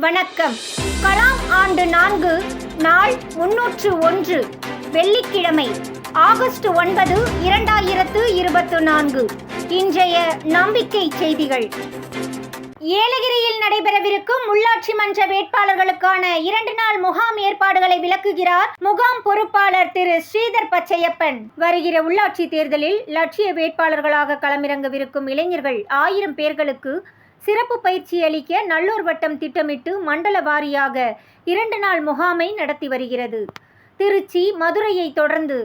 வணக்கம். கலாம் ஆண்டு 4 நாள் 301 வெள்ளிக்கிழமை ஆகஸ்ட் 9, 2024. இன்றைய நம்பிக்கை செய்திகள். ஏலகிரியில் நடைபெறவிருக்கும் உள்ளாட்சி மன்ற வேட்பாளர்களுக்கான 2 நாள் முகாம் ஏற்பாடுகளை விளக்குகிறார் முகாம் பொறுப்பாளர் திரு ஸ்ரீதர் பச்சையப்பன். வருகிற உள்ளாட்சி தேர்தலில் லட்சிய வேட்பாளர்களாக களமிறங்கவிருக்கும் இளைஞர்கள் 1000 பேர்களுக்கு சிறப்பு பயிற்சி அளிக்க நல்லூர் வட்டம் திட்டமிட்டு மண்டல வாரியாக 2 நாள் முகாமை நடத்தி வருகிறது. திருச்சி, மதுரையை தொடர்ந்து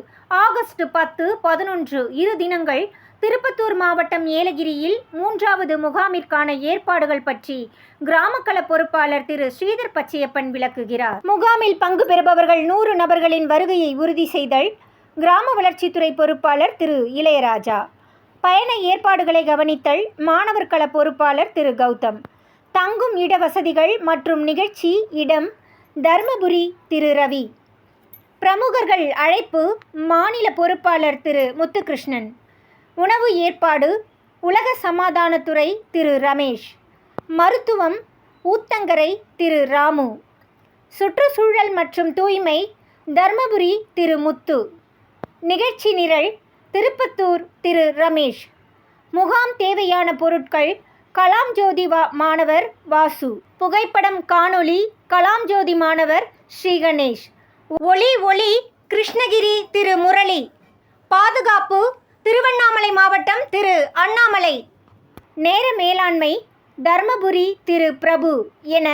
ஆகஸ்ட் 10, 11 இரு தினங்கள் திருப்பத்தூர் மாவட்டம் ஏலகிரியில் 3வது முகாமிற்கான ஏற்பாடுகள் பற்றி கிராமக்கள பொறுப்பாளர் திரு ஸ்ரீதர் பச்சையப்பன் விளக்குகிறார். முகாமில் பங்கு பெறுபவர்கள் 100 நபர்களின் வருகையை உறுதி செய்தல். கிராம வளர்ச்சித்துறை பொறுப்பாளர் திரு இளையராஜா. பயண ஏற்பாடுகளை கவனித்தல். மாணவர் கள பொறுப்பாளர் திரு கௌதம். தங்கும் இட வசதிகள் மற்றும் நிகழ்ச்சி இடம் தர்மபுரி திரு ரவி. பிரமுகர்கள் அழைப்பு மாநில பொறுப்பாளர் திரு முத்துகிருஷ்ணன். உணவு ஏற்பாடு உலக சமாதானத்துறை திரு ரமேஷ். மருத்துவம் ஊத்தங்கரை திரு ராமு. சுற்றுச்சூழல் மற்றும் தூய்மை தர்மபுரி திரு முத்து. நிகழ்ச்சி நிரல் திருப்பத்தூர் திரு ரமேஷ். முகாம் தேவையான பொருட்கள் கலாம் ஜோதி மாணவர் வாசு. புகைப்படம் காணொளி கலாம் ஜோதி மாணவர் ஸ்ரீ கணேஷ். ஒளி கிருஷ்ணகிரி திரு முரளி. பாதுகாப்பு திருவண்ணாமலை மாவட்டம் திரு அண்ணாமலை. நேர மேலாண்மை தர்மபுரி திரு பிரபு என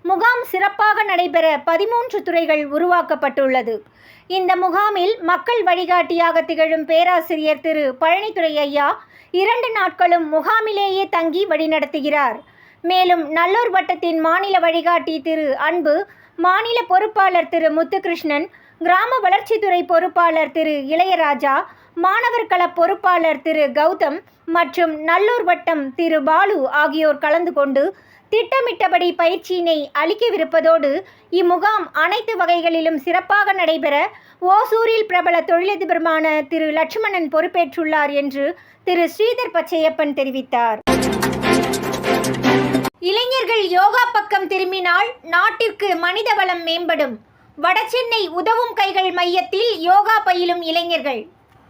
முகாம் சிறப்பாக நடைபெற 13 துறைகள் உருவாக்கப்பட்டுள்ளது. இந்த முகாமில் மக்கள் வழிகாட்டியாக திகழும் பேராசிரியர் திரு பழனித்துறை ஐயா 2 நாட்களும் முகாமிலேயே தங்கி வழிநடத்துகிறார். மேலும் நல்லூர் வட்டத்தின் மாநில வழிகாட்டி திரு அன்பு, மாநில பொறுப்பாளர் திரு முத்துகிருஷ்ணன், கிராம வளர்ச்சித்துறை பொறுப்பாளர் திரு இளையராஜா, மாணவர் கள பொறுப்பாளர் திரு கௌதம் மற்றும் நல்லூர் வட்டம் திரு பாலு ஆகியோர் கலந்து கொண்டு திட்டமிட்டபடி பயிற்சியினை அளிக்கவிருப்பதோடு இம்முகாம் அனைத்து வகைகளிலும் சிறப்பாக நடைபெற ஓசூரில் பிரபல தொழிலதிபருமான திரு லட்சுமணன் பொறுப்பேற்றுள்ளார் என்று திரு ஸ்ரீதர் பச்சையப்பன் தெரிவித்தார். இளைஞர்கள் யோகா பக்கம் திரும்பினால் நாட்டிற்கு மனித வளம் மேம்படும். வடசென்னை உதவும் கைகள் மையத்தில் யோகா பயிலும் இளைஞர்கள்.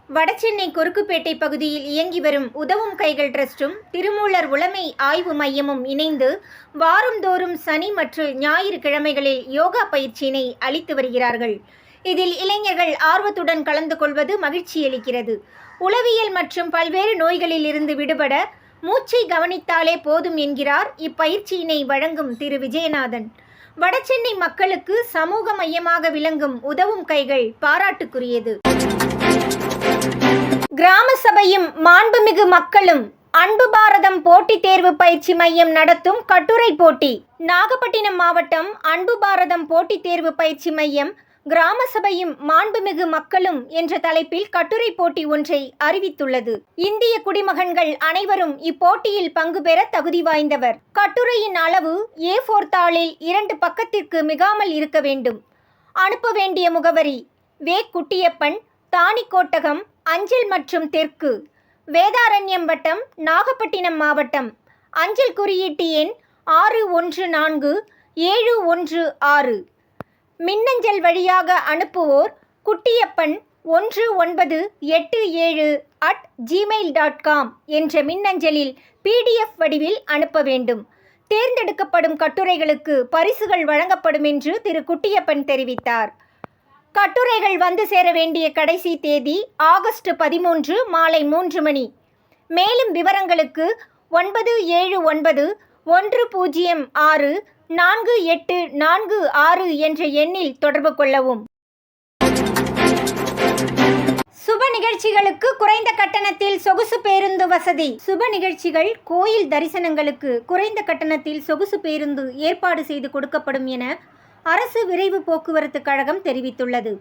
வடசென்னை கொருக்குப்பேட்டை பகுதியில் இயங்கி வரும் உதவும் கைகள் டிரஸ்டும் திருமூலர் உளமை ஆய்வு மையமும் இணைந்து வாரந்தோறும் சனி மற்றும் ஞாயிறு கிழமைகளில் யோகா பயிற்சியினை அளித்து வருகிறார்கள். இதில் இளைஞர்கள் ஆர்வத்துடன் கலந்து கொள்வது மகிழ்ச்சியளிக்கிறது. உளவியல் மற்றும் பல்வேறு நோய்களில் இருந்து விடுபட மூச்சை கவனித்தாலே போதும் என்கிறார் இப்பயிற்சியினை வழங்கும் திரு விஜயநாதன். வடசென்னை மக்களுக்கு சமூக மையமாக விளங்கும் உதவும் கைகள் பாராட்டுக்குரியது. கிராம சபையும் மாண்புமிகு மக்களும் அன்பு பாரதம் போட்டித் தேர்வு பயிற்சி மையம் நடத்தும் கட்டுரை போட்டி. நாகப்பட்டினம் மாவட்டம் அன்பு பாரதம் போட்டித் தேர்வு பயிற்சி மையம் கிராம சபையும் மாண்புமிகு மக்களும் என்ற தலைப்பில் கட்டுரை போட்டி ஒன்றை அறிவித்துள்ளது. இந்திய குடிமகன்கள் அனைவரும் இப்போட்டியில் பங்கு பெற தகுதி வாய்ந்தவர். கட்டுரையின் அளவு A4 தாளில் 2 பக்கத்திற்கு மிகாமல் இருக்க வேண்டும். அனுப்ப வேண்டிய முகவரி: வே. குட்டியப்பன், தாணிக்கோட்டகம், அஞ்சல் மற்றும் தெற்கு, வேதாரண்யம் வட்டம், நாகப்பட்டினம் மாவட்டம். அஞ்சல் குறியீட்டு எண் 614716. மின்னஞ்சல் வழியாக அனுப்புவோர் குட்டியப்பன் 1987@gmail.com என்ற மின்னஞ்சலில் PDF வடிவில் அனுப்ப வேண்டும். தேர்ந்தெடுக்கப்படும் கட்டுரைகளுக்கு பரிசுகள் வழங்கப்படும் என்று திரு குட்டியப்பன் தெரிவித்தார். கட்டுரைகள் வந்து சேர வேண்டிய கடைசி தேதி ஆகஸ்ட் 13 மாலை 3 மணி. மேலும் விவரங்களுக்கு 9791064846 என்ற எண்ணில் தொடர்பு கொள்ளவும். சுப நிகழ்ச்சிகளுக்கு குறைந்த கட்டணத்தில் சொகுசு பேருந்து வசதி. சுப நிகழ்ச்சிகள், கோயில் தரிசனங்களுக்கு குறைந்த கட்டணத்தில் சொகுசு பேருந்து ஏற்பாடு செய்து கொடுக்கப்படும் என அரசு விரைவு போக்குவரத்து கழகம் தெரிவித்துள்ளது.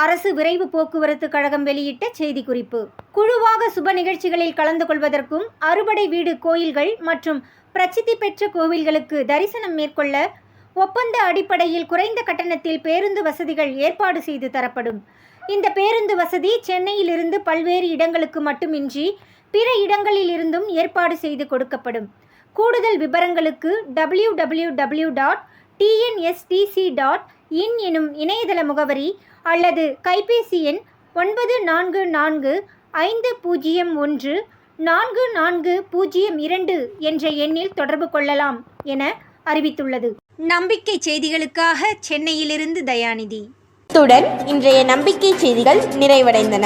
அரசு விரைவு போக்குவரத்து கழகம் வெளியிட்ட செய்திக்குறிப்பு. குழுவாக சுப நிகழ்ச்சிகளில் கலந்து கொள்வதற்கும் அறுபடை வீடு கோயில்கள் மற்றும் பிரசித்தி பெற்ற கோவில்களுக்கு தரிசனம் மேற்கொள்ள ஒப்பந்த அடிப்படையில் குறைந்த கட்டணத்தில் பேருந்து வசதிகள் ஏற்பாடு செய்து தரப்படும். இந்த பேருந்து வசதி சென்னையிலிருந்து பல்வேறு இடங்களுக்கு மட்டுமின்றி பிற இடங்களில் இருந்தும் ஏற்பாடு செய்து கொடுக்கப்படும். கூடுதல் விவரங்களுக்கு www.tnstc.in எனும் இணையதள முகவரி அல்லது கைபேசி எண் 9445014402 என்ற எண்ணில் தொடர்பு கொள்ளலாம் என அறிவித்துள்ளது. நம்பிக்கை செய்திகளுக்காக சென்னையிலிருந்து தயாநிதி. இத்துடன் இன்றைய நம்பிக்கை செய்திகள் நிறைவடைந்தன.